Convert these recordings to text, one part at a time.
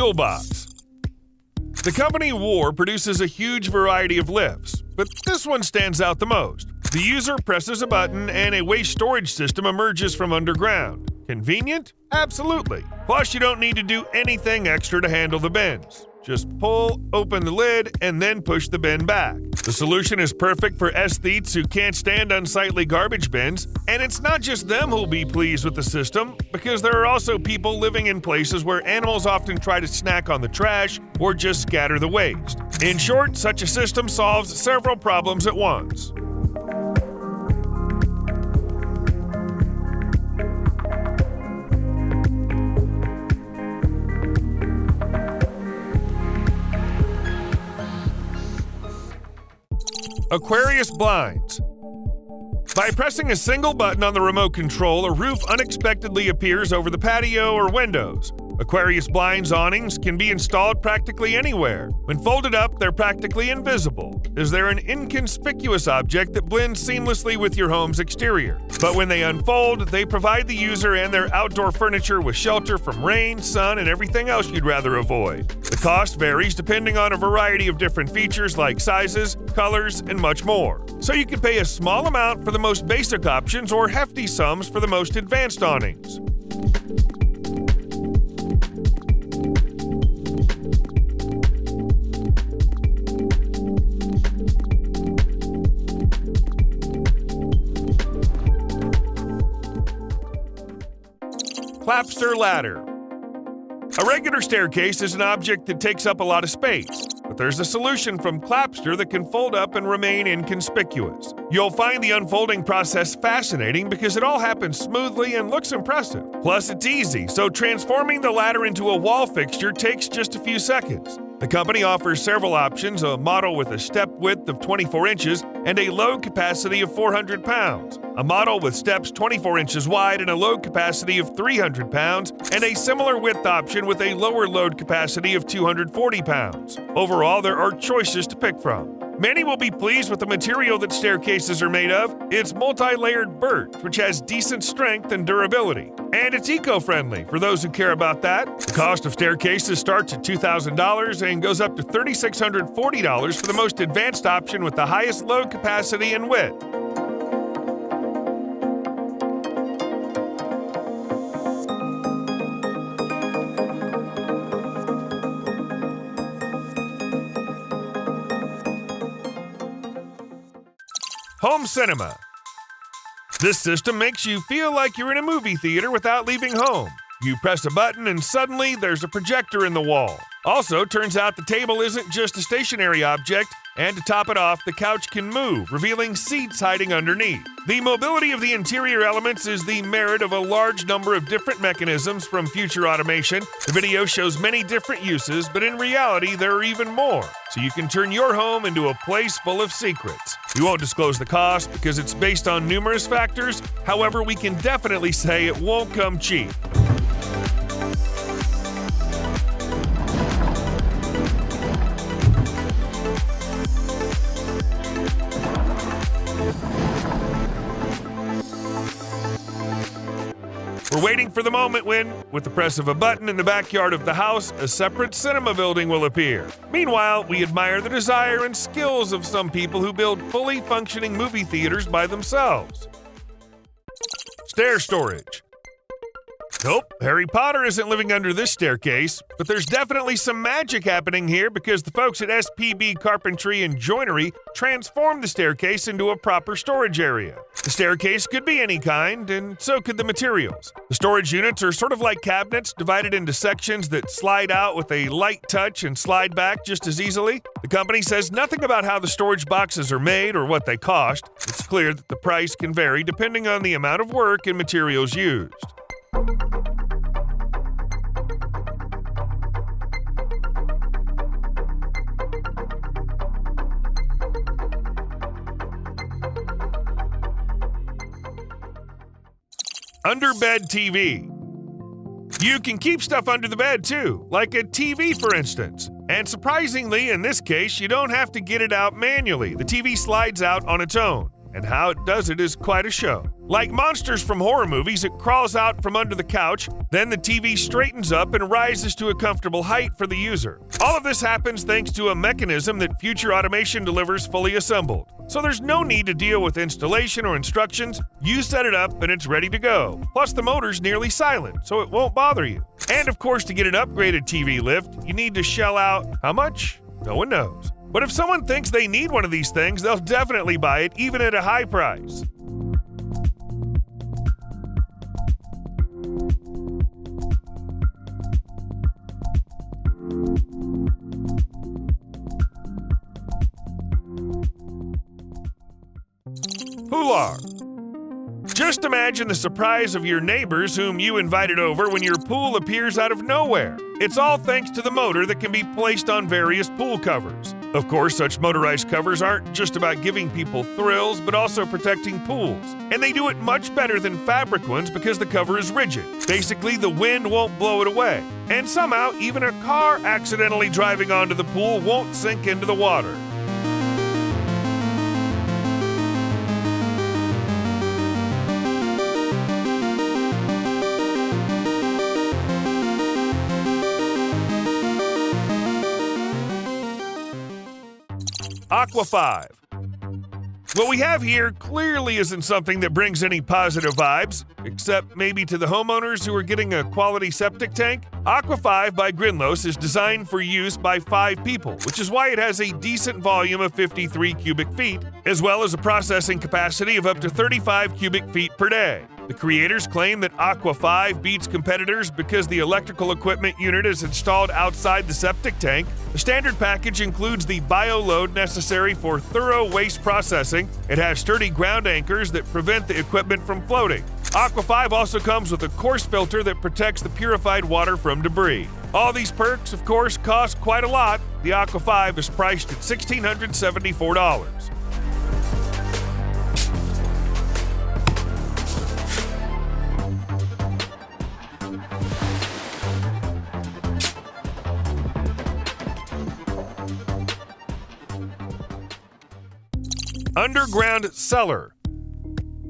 Muellbox. The company War produces a huge variety of lifts, but this one stands out the most. The user presses a button and a waste storage system emerges from underground. Convenient? Absolutely. Plus, you don't need to do anything extra to handle the bins. Just pull, open the lid, and then push the bin back. The solution is perfect for aesthetes who can't stand unsightly garbage bins, and it's not just them who'll be pleased with the system, because there are also people living in places where animals often try to snack on the trash or just scatter the waste. In short, such a system solves several problems at once. Aquarius Blinds. By pressing a single button on the remote control, a roof unexpectedly appears over the patio or windows. Aquarius Blinds awnings can be installed practically anywhere. When folded up, they're practically invisible, as they're an inconspicuous object that blends seamlessly with your home's exterior. But when they unfold, they provide the user and their outdoor furniture with shelter from rain, sun, and everything else you'd rather avoid. The cost varies depending on a variety of different features like sizes, colors, and much more. So you can pay a small amount for the most basic options or hefty sums for the most advanced awnings. Klapster Ladder. A regular staircase is an object that takes up a lot of space, but there's a solution from Klapster that can fold up and remain inconspicuous. You'll find the unfolding process fascinating because it all happens smoothly and looks impressive. Plus, it's easy, so transforming the ladder into a wall fixture takes just a few seconds. The company offers several options, a model with a step width of 24 inches and a load capacity of 400 pounds, a model with steps 24 inches wide and a load capacity of 300 pounds, and a similar width option with a lower load capacity of 240 pounds. Overall, there are choices to pick from. Many will be pleased with the material that staircases are made of. It's multi-layered birch, which has decent strength and durability. And it's eco-friendly for those who care about that. The cost of staircases starts at $2,000 and goes up to $3,640 for the most advanced option with the highest load capacity and width. Home cinema. This system makes you feel like you're in a movie theater without leaving home. You press a button and suddenly there's a projector in the wall. Also, turns out the table isn't just a stationary object, and to top it off, the couch can move, revealing seats hiding underneath. The mobility of the interior elements is the merit of a large number of different mechanisms from future automation. The video shows many different uses, but in reality, there are even more. So you can turn your home into a place full of secrets. We won't disclose the cost because it's based on numerous factors. However, we can definitely say it won't come cheap. We're waiting for the moment when, with the press of a button in the backyard of the house, a separate cinema building will appear. Meanwhile, we admire the desire and skills of some people who build fully functioning movie theaters by themselves. Stair Storage. Nope, Harry Potter isn't living under this staircase, but there's definitely some magic happening here because the folks at SPB Carpentry and Joinery transformed the staircase into a proper storage area. The staircase could be any kind, and so could the materials. The storage units are sort of like cabinets, divided into sections that slide out with a light touch and slide back just as easily. The company says nothing about how the storage boxes are made or what they cost. It's clear that the price can vary depending on the amount of work and materials used. Underbed TV. You can keep stuff under the bed too, like a TV for instance. And surprisingly, in this case, you don't have to get it out manually. The TV slides out on its own, and how it does it is quite a show. Like monsters from horror movies, it crawls out from under the couch, then the TV straightens up and rises to a comfortable height for the user. All of this happens thanks to a mechanism that Future Automation delivers fully assembled. So there's no need to deal with installation or instructions. You set it up and it's ready to go. Plus the motor's nearly silent, so it won't bother you. And of course, to get an upgraded TV lift, you need to shell out how much? No one knows. But if someone thinks they need one of these things, they'll definitely buy it, even at a high price. Poolar. Just imagine the surprise of your neighbors whom you invited over when your pool appears out of nowhere. It's all thanks to the motor that can be placed on various pool covers. Of course, such motorized covers aren't just about giving people thrills, but also protecting pools. And they do it much better than fabric ones because the cover is rigid. Basically, the wind won't blow it away. And somehow, even a car accidentally driving onto the pool won't sink into the water. Aqua 5. What we have here clearly isn't something that brings any positive vibes, except maybe to the homeowners who are getting a quality septic tank. Aqua 5 by Grinlos is designed for use by 5 people, which is why it has a decent volume of 53 cubic feet, as well as a processing capacity of up to 35 cubic feet per day. The creators claim that Aqua 5 beats competitors because the electrical equipment unit is installed outside the septic tank. The standard package includes the bio-load necessary for thorough waste processing. It has sturdy ground anchors that prevent the equipment from floating. Aqua 5 also comes with a coarse filter that protects the purified water from debris. All these perks, of course, cost quite a lot. The Aqua 5 is priced at $1,674. Underground Cellar.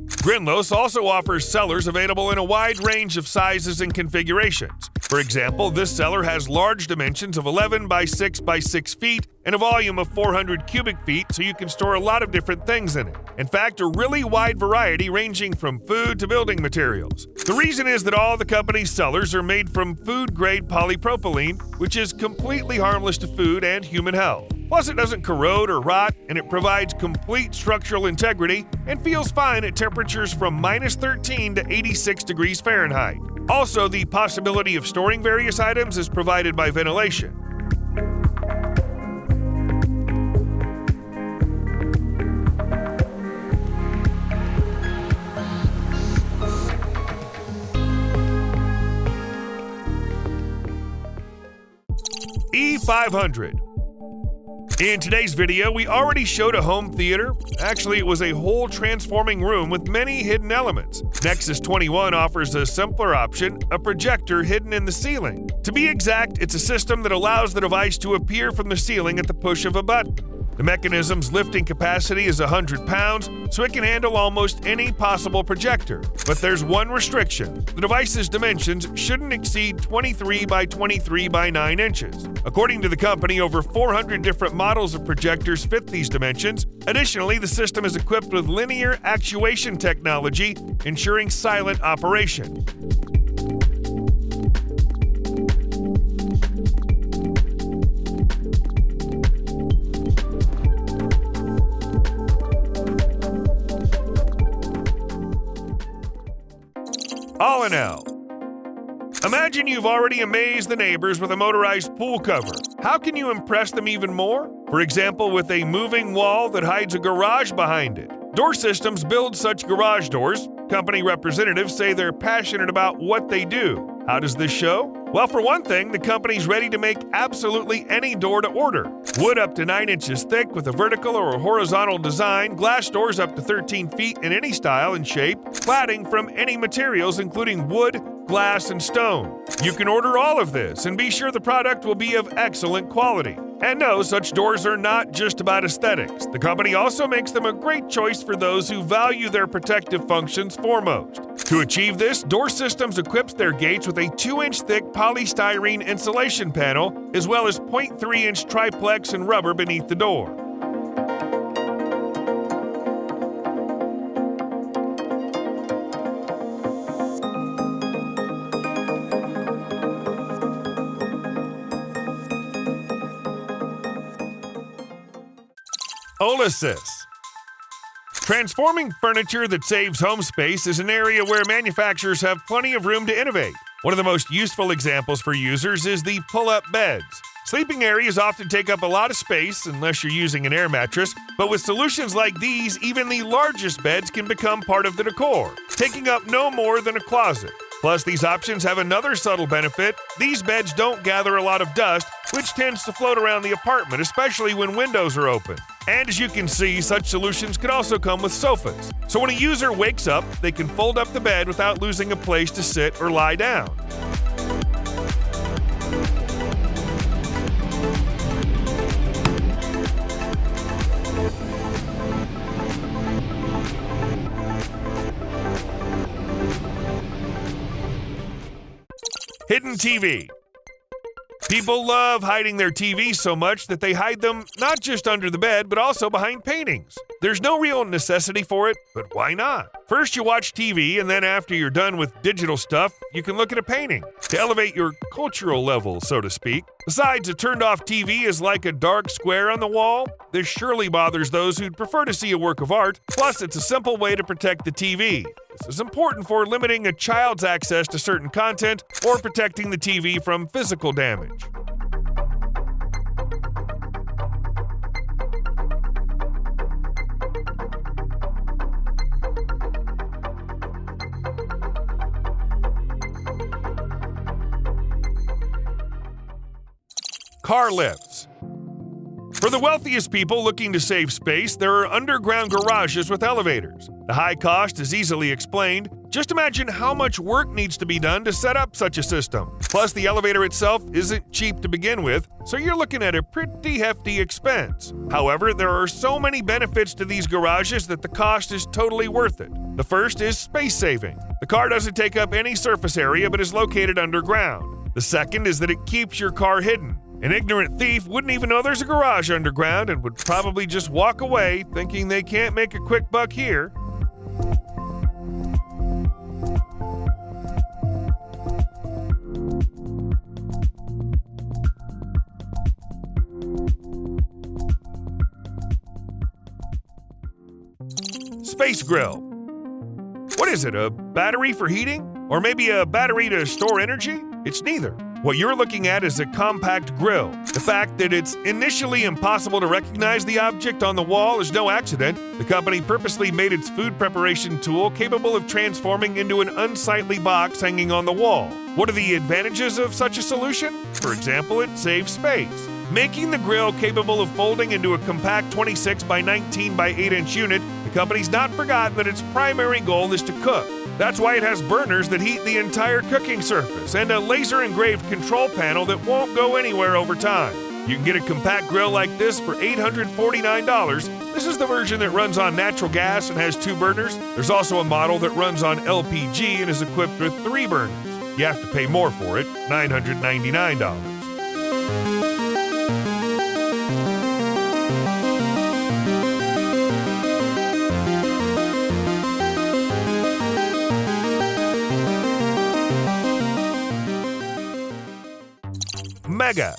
Grinlos also offers cellars available in a wide range of sizes and configurations. For example, this cellar has large dimensions of 11 by 6 by 6 feet and a volume of 400 cubic feet, so you can store a lot of different things in it. In fact, a really wide variety ranging from food to building materials. The reason is that all the company's cellars are made from food-grade polypropylene, which is completely harmless to food and human health. Plus, it doesn't corrode or rot, and it provides complete structural integrity and feels fine at temperatures from -13 to 86 degrees Fahrenheit. Also, the possibility of storing various items is provided by ventilation. E500. In today's video, we already showed a home theater. Actually, it was a whole transforming room with many hidden elements. Nexus 21 offers a simpler option, a projector hidden in the ceiling. To be exact, it's a system that allows the device to appear from the ceiling at the push of a button. The mechanism's lifting capacity is 100 pounds, so it can handle almost any possible projector. But there's one restriction. The device's dimensions shouldn't exceed 23 by 23 by 9 inches. According to the company, over 400 different models of projectors fit these dimensions. Additionally, the system is equipped with linear actuation technology, ensuring silent operation. ALINEL. Imagine you've already amazed the neighbors with a motorized pool cover. How can you impress them even more? For example, with a moving wall that hides a garage behind it. Door Systems builds such garage doors. Company representatives say they're passionate about what they do. How does this show? Well, for one thing, the company's ready to make absolutely any door to order. Wood up to 9 inches thick with a vertical or a horizontal design, glass doors up to 13 feet in any style and shape, cladding from any materials including wood, glass, and stone. You can order all of this and be sure the product will be of excellent quality. And no, such doors are not just about aesthetics. The company also makes them a great choice for those who value their protective functions foremost. To achieve this, Door Systems equips their gates with a 2-inch thick polystyrene insulation panel, as well as 0.3-inch triplex and rubber beneath the door. Olissys. Transforming furniture that saves home space is an area where manufacturers have plenty of room to innovate. One of the most useful examples for users is the pull-up beds. Sleeping areas often take up a lot of space unless you're using an air mattress, but with solutions like these, even the largest beds can become part of the decor, taking up no more than a closet. Plus, these options have another subtle benefit. These beds don't gather a lot of dust, which tends to float around the apartment, especially when windows are open. And as you can see, such solutions can also come with sofas. So when a user wakes up, they can fold up the bed without losing a place to sit or lie down. Hidden TV. People love hiding their TVs so much that they hide them not just under the bed, but also behind paintings. There's no real necessity for it, but why not? First you watch TV, and then after you're done with digital stuff, you can look at a painting to elevate your cultural level, so to speak. Besides, a turned-off TV is like a dark square on the wall. This surely bothers those who'd prefer to see a work of art. Plus, it's a simple way to protect the TV. This is important for limiting a child's access to certain content or protecting the TV from physical damage. Car lifts. For the wealthiest people looking to save space, there are underground garages with elevators. The high cost is easily explained. Just imagine how much work needs to be done to set up such a system. Plus, the elevator itself isn't cheap to begin with, so you're looking at a pretty hefty expense. However, there are so many benefits to these garages that the cost is totally worth it. The first is space saving. The car doesn't take up any surface area but is located underground. The second is that it keeps your car hidden. An ignorant thief wouldn't even know there's a garage underground and would probably just walk away thinking they can't make a quick buck here. Spacegrill. What is it, a battery for heating? Or maybe a battery to store energy? It's neither. What you're looking at is a compact grill. The fact that it's initially impossible to recognize the object on the wall is no accident. The company purposely made its food preparation tool capable of transforming into an unsightly box hanging on the wall. What are the advantages of such a solution? For example, it saves space. Making the grill capable of folding into a compact 26 by 19 by 8-inch unit, the company's not forgotten that its primary goal is to cook. That's why it has burners that heat the entire cooking surface and a laser-engraved control panel that won't go anywhere over time. You can get a compact grill like this for $849. This is the version that runs on natural gas and has 2 burners. There's also a model that runs on LPG and is equipped with 3 burners. You have to pay more for it, $999. Mega.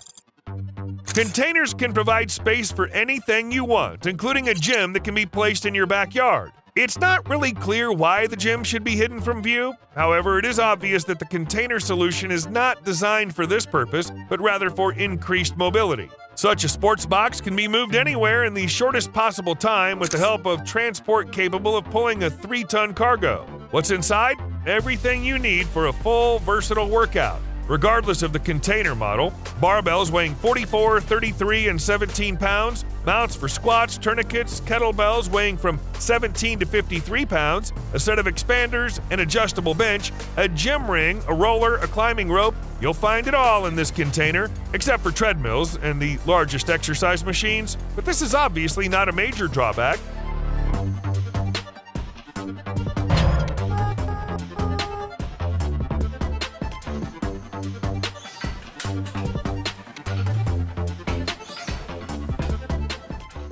Containers can provide space for anything you want, including a gym that can be placed in your backyard. It's not really clear why the gym should be hidden from view. However, it is obvious that the container solution is not designed for this purpose, but rather for increased mobility. Such a sports box can be moved anywhere in the shortest possible time with the help of transport capable of pulling a 3-ton cargo. What's inside? Everything you need for a full, versatile workout. regardless of the container model. Barbells weighing 44, 33, and 17 pounds, mounts for squats, tourniquets, kettlebells weighing from 17 to 53 pounds, a set of expanders, an adjustable bench, a gym ring, a roller, a climbing rope. You'll find it all in this container, except for treadmills and the largest exercise machines, but this is obviously not a major drawback.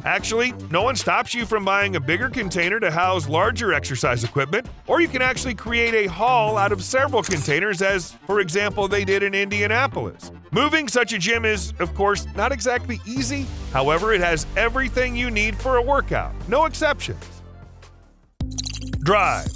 Actually, no one stops you from buying a bigger container to house larger exercise equipment, or you can actually create a hall out of several containers as, for example, they did in Indianapolis. Moving such a gym is, of course, not exactly easy. However, it has everything you need for a workout. No exceptions. Drive.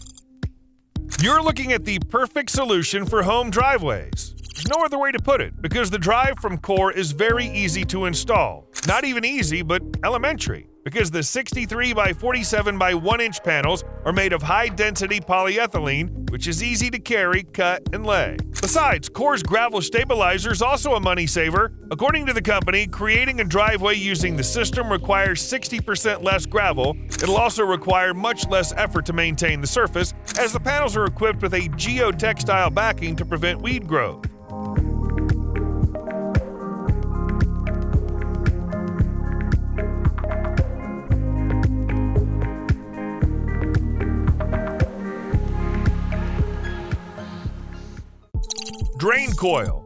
You're looking at the perfect solution for home driveways. There's no other way to put it, because the drive from Core is very easy to install. Not even easy, but elementary, because the 63 by 47 by 1 inch panels are made of high-density polyethylene, which is easy to carry, cut, and lay. Besides, Core's gravel stabilizer is also a money saver. According to the company, creating a driveway using the system requires 60% less gravel. It'll also require much less effort to maintain the surface, as the panels are equipped with a geotextile backing to prevent weed growth. Draincoil.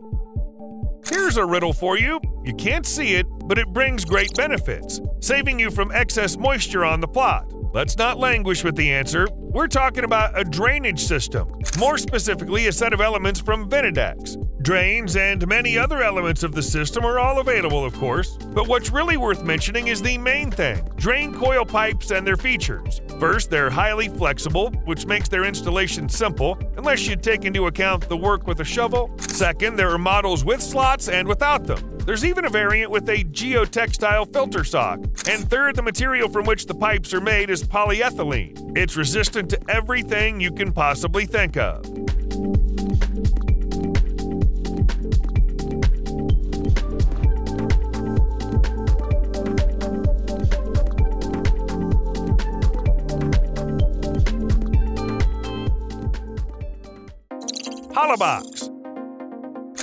Here's a riddle for you. You can't see it, but it brings great benefits, saving you from excess moisture on the plot. Let's not languish with the answer. We're talking about a drainage system, more specifically a set of elements from Vinidex. Drains and many other elements of the system are all available, of course, but what's really worth mentioning is the main thing: Draincoil pipes and their features. First, they're highly flexible, which makes their installation simple, unless you take into account the work with a shovel. Second, there are models with slots and without them. There's even a variant with a geotextile filter sock. And third, the material from which the pipes are made is polyethylene. It's resistant to everything you can possibly think of. Halabox.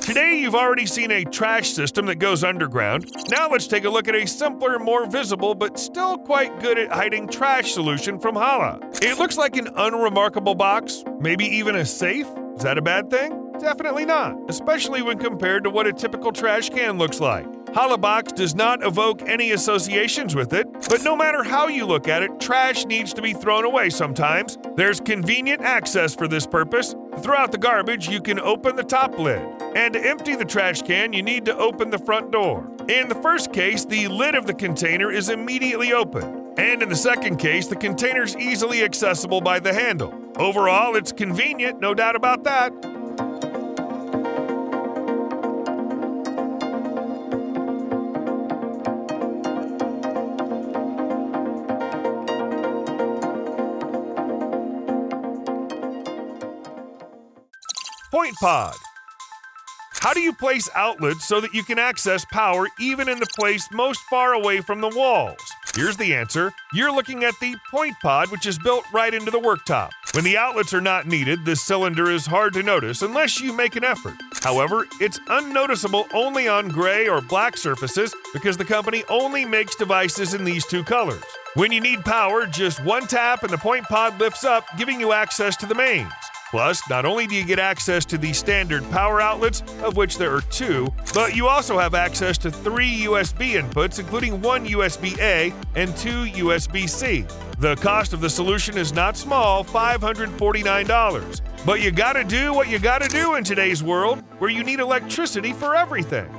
Today you've already seen a trash system that goes underground. Now let's take a look at a simpler, more visible, but still quite good at hiding trash solution from Hala. It looks like an unremarkable box, maybe even a safe. Is that a bad thing? Definitely not, especially when compared to what a typical trash can looks like. Halabox does not evoke any associations with it, but no matter how you look at it, trash needs to be thrown away sometimes. There's convenient access for this purpose. To throw out the garbage, you can open the top lid. And to empty the trash can, you need to open the front door. In the first case, the lid of the container is immediately open. And in the second case, the container is easily accessible by the handle. Overall, it's convenient, no doubt about that. Point pod. How do you place outlets so that you can access power even in the place most far away from the walls? Here's the answer. You're looking at the point pod, which is built right into the worktop. When the outlets are not needed, this cylinder is hard to notice unless you make an effort. However, it's unnoticeable only on gray or black surfaces because the company only makes devices in these two colors. When you need power, just one tap and the point pod lifts up, giving you access to the mains. Plus, not only do you get access to the standard power outlets, of which there are 2, but you also have access to 3 USB inputs, including 1 USB-A and 2 USB-C. The cost of the solution is not small, $549. But you gotta do what you gotta do in today's world, where you need electricity for everything.